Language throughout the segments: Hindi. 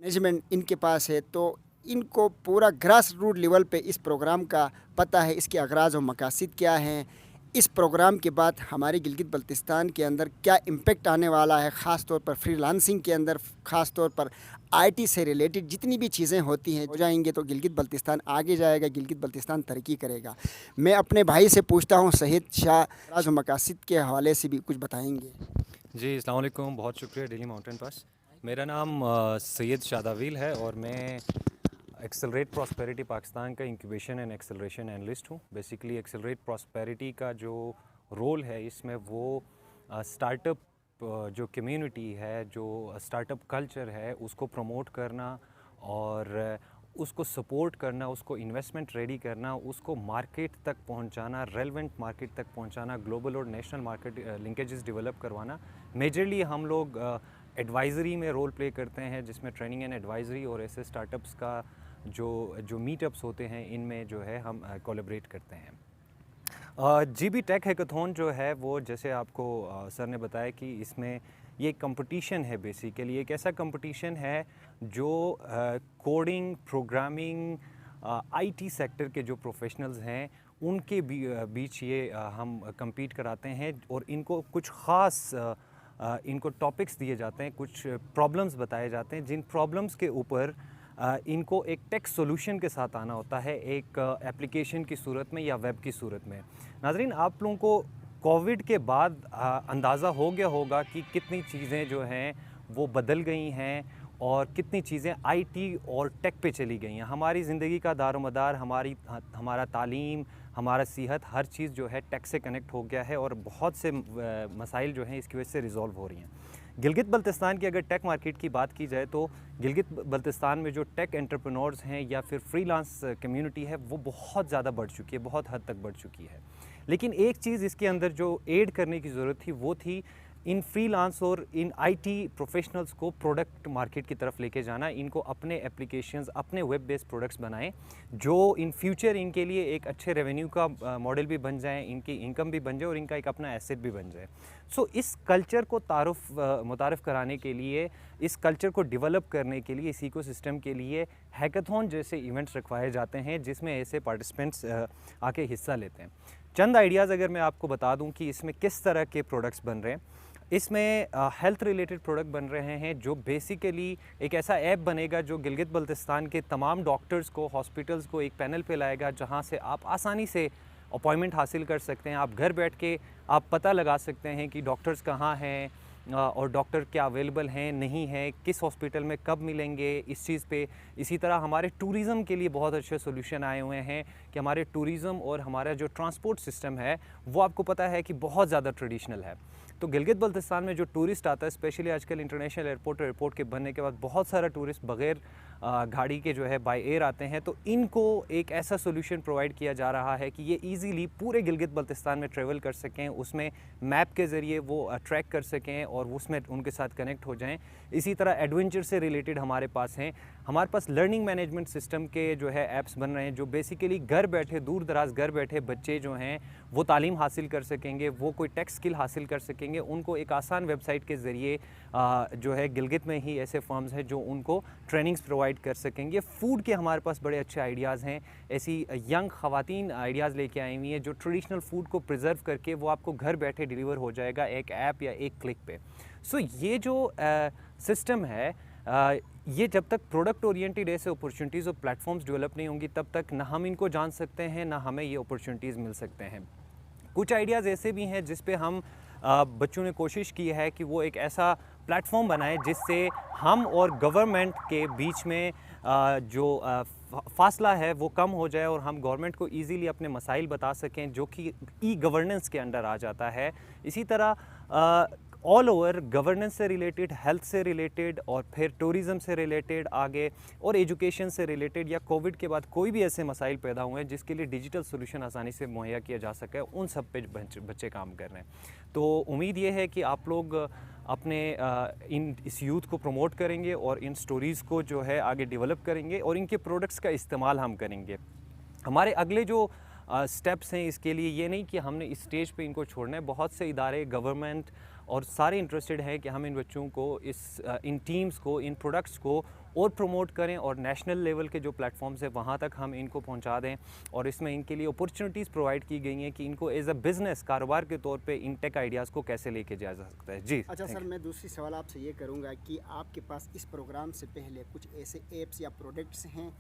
मैनेजमेंट इनके पास है, तो इनको पूरा ग्रास रूट लेवल पे इस प्रोग्राम का पता है, इसके अगराज और मकासद क्या हैं, इस प्रोग्राम के बाद हमारे गिलगित बल्तिस्तान के अंदर क्या इम्पेक्ट आने वाला है, ख़ास तौर पर फ्रीलांसिंग के अंदर, ख़ास तौर पर आईटी से रिलेटेड जितनी भी चीज़ें होती हैं हो जाएंगे तो गिलगित बल्तिस्तान आगे जाएगा, गिलगित बल्तिस्तान तरक्की करेगा। मैं अपने भाई से पूछता हूँ, सहीद शाह राज और मकासद के हवाले से भी कुछ बताएंगे। जी, अस्सलाम वालेकुम। बहुत शुक्रिया डेली माउंटेन पास। मेरा नाम सैयद शादाविल है और मैं एक्सेलरेट प्रॉस्पेरिटी पाकिस्तान का इंक्यूबेशन एंड एक्सेलरेशन एनालिस्ट हूँ। बेसिकली एक्सेलरेट प्रॉस्पेरिटी का जो रोल है इसमें वो स्टार्टअप जो कम्युनिटी है, जो स्टार्टअप कल्चर है उसको प्रमोट करना और उसको सपोर्ट करना, उसको इन्वेस्टमेंट रेडी करना, उसको मार्केट तक पहुंचाना, रेलेवेंट मार्केट तक पहुंचाना, ग्लोबल और नेशनल मार्केट लिंकेजेस डेवलप करवाना। मेजरली हम लोग एडवाइज़री में रोल प्ले करते हैं, जिसमें ट्रेनिंग एंड एडवाइज़री और ऐसे स्टार्टअप्स का जो मीटअप्स होते हैं इनमें जो है हम कोलैबोरेट करते हैं। जीबी टेक हैकाथॉन जो है वो जैसे आपको सर ने बताया कि इसमें ये कंपटीशन है। बेसिकली एक ऐसा कंपटीशन है जो कोडिंग, प्रोग्रामिंग, आईटी सेक्टर के जो प्रोफेशनल्स हैं उनके बीच ये हम compete कराते हैं और इनको कुछ ख़ास इनको टॉपिक्स दिए जाते हैं, कुछ प्रॉब्लम्स बताए जाते हैं जिन प्रॉब्लम्स के ऊपर इनको एक टेक सॉल्यूशन के साथ आना होता है, एक एप्लीकेशन की सूरत में या वेब की सूरत में। नाज़रीन, आप लोगों को कोविड के बाद अंदाज़ा हो गया होगा कि कितनी चीज़ें जो हैं वो बदल गई हैं और कितनी चीज़ें आईटी और टेक पे चली गई हैं। हमारी ज़िंदगी का दारोमदार, हमारा तालीम, हमारा सेहत, हर चीज़ जो है टेक से कनेक्ट हो गया है और बहुत से मसाइल जो हैं इसकी वजह से रिज़ॉल्व हो रही हैं। गिलगित बल्तिस्तान की अगर टेक मार्केट की बात की जाए तो गिलगित बल्तिस्तान में जो टेक एंटरप्रेन्योर्स हैं या फिर फ्रीलांस कम्युनिटी है वो बहुत ज़्यादा बढ़ चुकी है, बहुत हद तक बढ़ चुकी है। लेकिन एक चीज़ इसके अंदर जो ऐड करने की ज़रूरत थी वो थी इन फ्रीलांस और इन आईटी प्रोफेशनल्स को प्रोडक्ट मार्केट की तरफ लेके जाना, इनको अपने एप्लीकेशंस, अपने वेब बेस्ड प्रोडक्ट्स बनाएं जो इन फ्यूचर इनके लिए एक अच्छे रेवेन्यू का मॉडल भी बन जाए, इनकी इनकम भी बन जाए और इनका एक अपना एसेट भी बन जाए। सो इस कल्चर को मुतारफ़ कराने के लिए, इस कल्चर को डेवलप करने के लिए, इस इकोसिस्टम के लिए हैकाथॉन जैसे इवेंट्स रखवाए जाते हैं जिसमें ऐसे पार्टिसिपेंट्स आके हिस्सा लेते हैं। चंद आइडियाज़ अगर मैं आपको बता दूं कि इसमें किस तरह के प्रोडक्ट्स बन रहे हैं। इसमें हेल्थ रिलेटेड प्रोडक्ट बन रहे हैं जो बेसिकली एक ऐसा ऐप बनेगा जो गिलगित बल्तिस्तान के तमाम डॉक्टर्स को, हॉस्पिटल्स को एक पैनल पे लाएगा जहां से आप आसानी से अपॉइंटमेंट हासिल कर सकते हैं। आप घर बैठ के आप पता लगा सकते हैं कि डॉक्टर्स कहाँ हैं और डॉक्टर क्या अवेलेबल हैं, नहीं हैं, किस हॉस्पिटल में कब मिलेंगे, इस चीज़ पे। इसी तरह हमारे टूरिज़म के लिए बहुत अच्छे सॉल्यूशन आए हुए हैं कि हमारे टूरिज़म और हमारा जो ट्रांसपोर्ट सिस्टम है वो आपको पता है कि बहुत ज़्यादा ट्रेडिशनल है। तो गिलगित बल्तिस्तान में जो टूरिस्ट आता है, स्पेशली आजकल इंटरनेशनल एयरपोर्ट के बनने के बाद बहुत सारा टूरिस्ट बग़ैर गाड़ी के जो है बाय एयर आते हैं, तो इनको एक ऐसा सोल्यूशन प्रोवाइड किया जा रहा है कि ये इजीली पूरे गिलगित बल्तिस्तान में ट्रैवल कर सकें, उसमें मैप के ज़रिए वो ट्रैक कर सकें और उसमें उनके साथ कनेक्ट हो जाएं। इसी तरह एडवेंचर से रिलेटेड हमारे पास हैं, हमारे पास लर्निंग मैनेजमेंट सिस्टम के जो है ऐप्स बन रहे हैं जो बेसिकली घर बैठे, दूर दराज घर बैठे बच्चे जो हैं वो तालीम हासिल कर सकेंगे, वो कोई टेक स्किल हासिल कर सकेंगे। उनको एक आसान वेबसाइट के ज़रिए जो है गिलगित में ही ऐसे फर्म्स हैं जो उनको ट्रेनिंग्स प्रोवाइड कर सकेंगे। फ़ूड के हमारे पास बड़े अच्छे आइडियाज़ हैं, ऐसी यंग ख़वातीन आइडियाज़ लेके आई हुई हैं जो ट्रेडिशनल फ़ूड को प्रिजर्व करके वो आपको घर बैठे डिलीवर हो जाएगा एक ऐप या एक क्लिक पे। सो ये जो सिस्टम है, ये जब तक प्रोडक्ट ओरिएंटेड ऐसे अपॉर्चुनिटीज़ और प्लेटफॉर्म्स डेवलप नहीं होंगी तब तक ना हम इनको जान सकते हैं, ना हमें ये अपॉर्चुनिटीज़ मिल सकते हैं। कुछ आइडियाज़ ऐसे भी हैं जिस पे हम बच्चों ने कोशिश की है कि वो एक ऐसा प्लेटफॉर्म बनाए जिससे हम और गवर्नमेंट के बीच में जो फासला है वो कम हो जाए और हम गवर्नमेंट को इजीली अपने मसाइल बता सकें जो कि ई गवर्नेंस के अंडर आ जाता है। इसी तरह ऑल ओवर गवर्नेंस से रिलेटेड, हेल्थ से रिलेटेड और फिर टूरिज़म से रिलेटेड आगे और एजुकेशन से रिलेटेड या कोविड के बाद कोई भी ऐसे मसाइल पैदा हुए हैं जिसके लिए डिजिटल सोल्यूशन आसानी से मुहैया किया जा सके, उन सब पे बच्चे काम कर रहे हैं। तो उम्मीद ये है कि आप लोग अपने इस यूथ को प्रमोट करेंगे और इन स्टोरीज़ को जो है आगे डेवलप करेंगे और इनके प्रोडक्ट्स का इस्तेमाल हम करेंगे। हमारे अगले जो स्टेप्स हैं इसके लिए ये नहीं कि हमने इस स्टेज पे इनको छोड़ना है। बहुत से इदारे, गवर्नमेंट और सारे इंटरेस्टेड हैं कि हम इन बच्चों को इन टीम्स को, इन प्रोडक्ट्स को और प्रमोट करें और नेशनल लेवल के जो प्लेटफॉर्म्स है वहाँ तक हम इनको पहुँचा दें। और इसमें इनके लिए अपॉर्चुनिटीज़ प्रोवाइड की गई हैं कि इनको एज अ बिज़नेस कारोबार के तौर पे इन टेक आइडियाज़ को कैसे लेके जाया जा सकता है। जी अच्छा सर, मैं दूसरी सवाल आपसे ये करूँगा कि आपके पास इस प्रोग्राम से पहले कुछ ऐसे ऐप्स या प्रोडक्ट्स हैं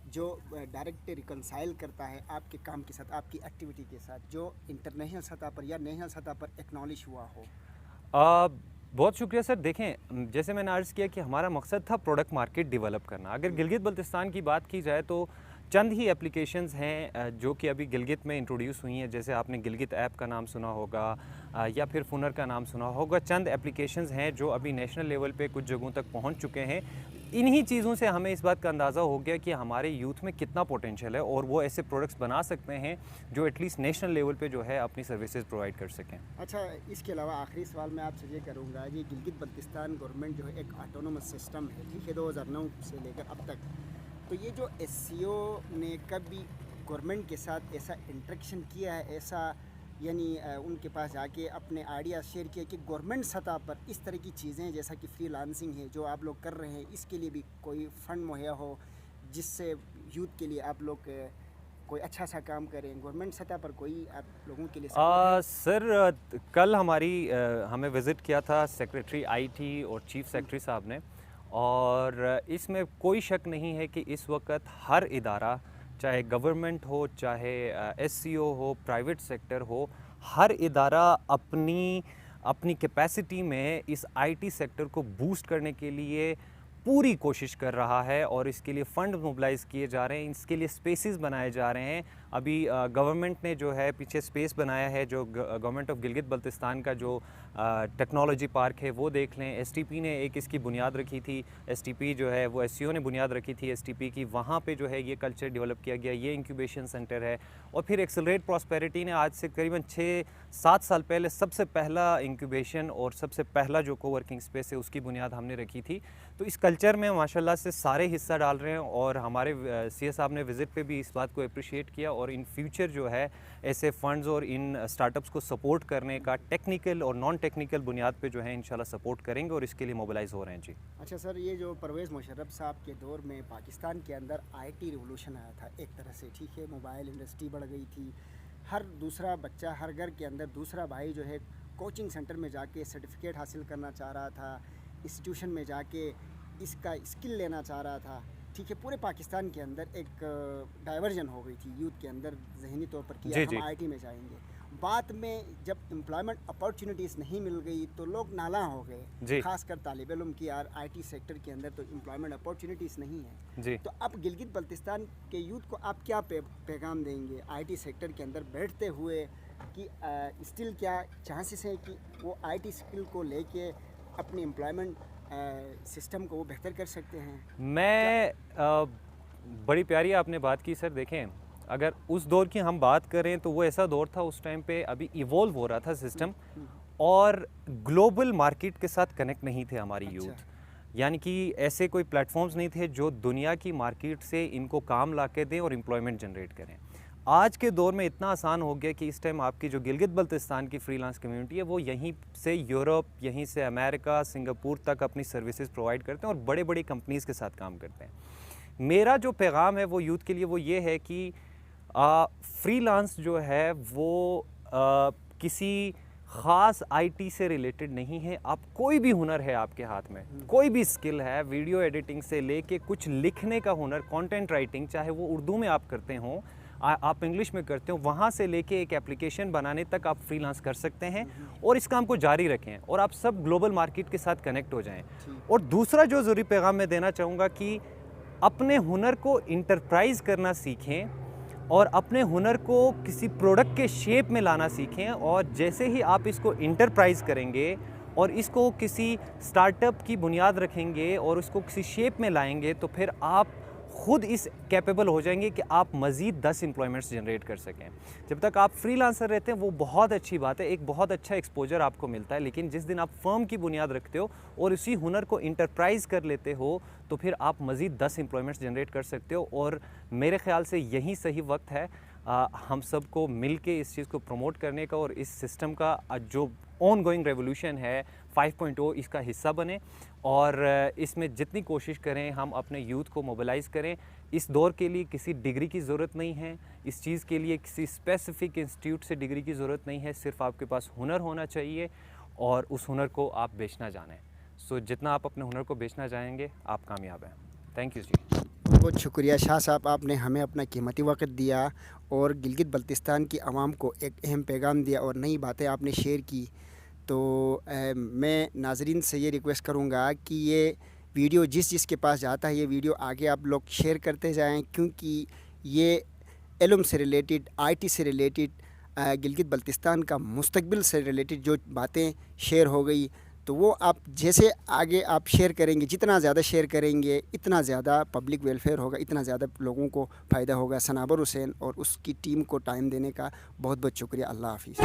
जो डायरेक्ट रिकनसाइल करता है आपके काम के साथ, आपकी एक्टिविटी के साथ, जो इंटरनेशनल सतह पर या नेशनल सतह पर एक्नॉलेज हुआ हो? बहुत शुक्रिया सर। देखें, जैसे मैंने अर्ज़ किया कि हमारा मकसद था प्रोडक्ट मार्केट डेवलप करना। अगर गिलगित बल्तिस्तान की बात की जाए तो चंद ही एप्लीकेशंस हैं जो कि अभी गिलगित में इंट्रोड्यूस हुई हैं। जैसे आपने गिलगित ऐप का नाम सुना होगा या फिर फुनर का नाम सुना होगा। चंद एप्लीकेशंस हैं जो अभी नेशनल लेवल पे कुछ जगहों तक पहुंच चुके हैं। इन्हीं चीज़ों से हमें इस बात का अंदाज़ा हो गया कि हमारे यूथ में कितना पोटेंशियल है और वो ऐसे प्रोडक्ट्स बना सकते हैं जो एटलीस्ट नेशनल लेवल पे जो है अपनी सर्विसेज प्रोवाइड कर सकें। अच्छा, इसके अलावा आखिरी सवाल मैं आपसे ये करूँगा, ये गिलगित बल्तिस्तान गवर्नमेंट जो है एक ऑटोनोमस सिस्टम है, ठीक है, 2009 से लेकर अब तक, तो ये जो SCO ने कभी गवर्नमेंट के साथ ऐसा इंटरेक्शन किया है, ऐसा यानी उनके पास जाके अपने आइडिया शेयर किया कि गवर्नमेंट सतह पर इस तरह की चीज़ें जैसा कि फ्रीलांसिंग है जो आप लोग कर रहे हैं, इसके लिए भी कोई फ़ंड मुहैया हो जिससे यूथ के लिए आप लोग कोई अच्छा सा काम करें? गवर्नमेंट सतह पर कोई आप लोगों के लिए सर, कल हमें विज़िट किया था सेक्रेटरी IT और चीफ सेक्रेटरी साहब ने, और इसमें कोई शक नहीं है कि इस वक्त हर इदारा, चाहे गवर्नमेंट हो, चाहे SCO हो, प्राइवेट सेक्टर हो, हर इदारा अपनी कैपेसिटी में इस IT सेक्टर को बूस्ट करने के लिए पूरी कोशिश कर रहा है और इसके लिए फ़ंड मोबिलाइज़ किए जा रहे हैं, इसके लिए स्पेसेस बनाए जा रहे हैं। अभी गवर्नमेंट ने जो है पीछे स्पेस बनाया है, जो गवर्नमेंट ऑफ गिलगित बल्तिस्तान का जो टेक्नोलॉजी पार्क है वो देख लें। STP ने एक इसकी बुनियाद रखी थी, STP जो है वो SCO ने बुनियाद रखी थी STP की, वहाँ पे जो है ये कल्चर डेवलप किया गया, ये इंक्यूबेशन सेंटर है। और फिर एक्सेलरेट प्रॉस्पेरिटी ने आज से करीबन 6-7 साल पहले सबसे पहला इंक्यूबेशन और सबसे पहला जो कोवर्किंग स्पेस है उसकी बुनियाद हमने रखी थी। तो इस कल्चर में माशाल्लाह से सारे हिस्सा डाल रहे हैं और हमारे CS साहब ने विज़िट पे भी इस बात को अप्रिशिएट किया और इन फ्यूचर जो है ऐसे फंड्स और इन स्टार्टअप्स को सपोर्ट करने का टेक्निकल और नॉन टेक्निकल बुनियाद पे जो है इंशाल्लाह सपोर्ट करेंगे और इसके लिए मोबिलाइज़ हो रहे हैं। जी अच्छा सर, ये जो परवेज़ मुशर्रफ साहब के दौर में पाकिस्तान के अंदर IT रिवोल्यूशन आया था एक तरह से, ठीक है, मोबाइल इंडस्ट्री बढ़ गई थी, हर दूसरा बच्चा, हर घर के अंदर दूसरा भाई जो है कोचिंग सेंटर में जाके सर्टिफिकेट हासिल करना चाह रहा था, इंस्टीट्यूशन में जाके इसका स्किल लेना चाह रहा था, ठीक है। पूरे पाकिस्तान के अंदर एक डाइवर्जन हो गई थी यूथ के अंदर जहनी तौर पर कि हम IT में जाएंगे। बाद में जब एम्प्लॉयमेंट अपॉर्चुनिटीज़ नहीं मिल गई तो लोग नाला हो गए, खासकर तालिब इल्म की, यार IT सेक्टर के अंदर तो एम्प्लॉयमेंट अपॉर्चुनिटीज़ नहीं है। तो अब गिलगित बल्तिस्तान के यूथ को आप क्या पैगाम देंगे IT सेक्टर के अंदर बैठते हुए कि स्टिल क्या चांसेस हैं कि वो IT स्किल को लेके अपनी एम्प्लॉयमेंट सिस्टम को वो बेहतर कर सकते हैं? बड़ी प्यारी आपने बात की सर। देखें, अगर उस दौर की हम बात करें तो वो ऐसा दौर था, उस टाइम पे अभी इवॉल्व हो रहा था सिस्टम और ग्लोबल मार्केट के साथ कनेक्ट नहीं थे हमारी यूथ। यानी कि ऐसे कोई प्लेटफॉर्म्स नहीं थे जो दुनिया की मार्केट से इनको काम ला के दें और एम्प्लॉयमेंट जनरेट करें। आज के दौर में इतना आसान हो गया कि इस टाइम आपकी जो गिलगित बल्तिस्तान की फ्रीलांस कम्युनिटी है वो यहीं से यूरोप, यहीं से अमेरिका, सिंगापुर तक अपनी सर्विसेज प्रोवाइड करते हैं और बड़े बड़ी कंपनीज़ के साथ काम करते हैं। मेरा जो पैगाम है वो यूथ के लिए वो ये है कि फ्रीलांस जो है वो किसी ख़ास IT से रिलेटेड नहीं है। आप कोई भी हुनर है आपके हाथ में, कोई भी स्किल है, वीडियो एडिटिंग से लेके कुछ लिखने का हुनर, कंटेंट राइटिंग, चाहे वो उर्दू में आप करते हों, आप इंग्लिश में करते हो, वहाँ से लेके एक एप्लीकेशन बनाने तक आप फ्रीलांस कर सकते हैं और इस काम को जारी रखें और आप सब ग्लोबल मार्केट के साथ कनेक्ट हो जाएं। और दूसरा जो ज़रूरी पैगाम मैं देना चाहूँगा कि अपने हुनर को इंटरप्राइज करना सीखें और अपने हुनर को किसी प्रोडक्ट के शेप में लाना सीखें, और जैसे ही आप इसको इंटरप्राइज करेंगे और इसको किसी स्टार्टअप की बुनियाद रखेंगे और उसको किसी शेप में लाएंगे तो फिर आप खुद इस कैपेबल हो जाएंगे कि आप मज़ीद 10 एम्प्लॉयमेंट्स जनरेट कर सकें। जब तक आप फ्रीलांसर रहते हैं वो बहुत अच्छी बात है, एक बहुत अच्छा एक्सपोजर आपको मिलता है, लेकिन जिस दिन आप फर्म की बुनियाद रखते हो और उसी हुनर को इंटरप्राइज कर लेते हो तो फिर आप मज़ीद 10 एम्प्लॉयमेंट्स जनरेट कर सकते हो। और मेरे ख्याल से यही सही वक्त है हम सबको मिल के इस चीज़ को प्रमोट करने का और इस सिस्टम का जो ऑन गोइंग रेवोल्यूशन है 5.0 इसका हिस्सा बने और इसमें जितनी कोशिश करें हम अपने यूथ को मोबिलाइज़ करें। इस दौर के लिए किसी डिग्री की ज़रूरत नहीं है, इस चीज़ के लिए किसी स्पेसिफ़िक इंस्टीट्यूट से डिग्री की ज़रूरत नहीं है, सिर्फ आपके पास हुनर होना चाहिए और उस हुनर को आप बेचना जानें। सो जितना आप अपने हुनर को बेचना जाएंगे आप कामयाब हैं। थैंक यू जी। बहुत शुक्रिया शाह साहब, आपने हमें अपना कीमती वक्त दिया और गिलगित बल्तिस्तान की आवाम को एक अहम पैगाम दिया और नई बातें आपने शेयर की। तो मैं नाजरीन से ये रिक्वेस्ट करूँगा कि ये वीडियो जिस के पास जाता है ये वीडियो आगे आप लोग शेयर करते जाएं, क्योंकि ये इल्म से रिलेटेड, आईटी से रिलेटेड, गिलगित बल्तिस्तान का मुस्तकबिल से रिलेटेड जो बातें शेयर हो गई, तो वो आप जैसे आगे आप शेयर करेंगे, जितना ज़्यादा शेयर करेंगे इतना ज़्यादा पब्लिक वेलफेयर होगा, इतना ज़्यादा लोगों को फ़ायदा होगा। सनाबर हुसैन और उसकी टीम को टाइम देने का बहुत बहुत शुक्रिया। अल्लाह हाफ़िज़।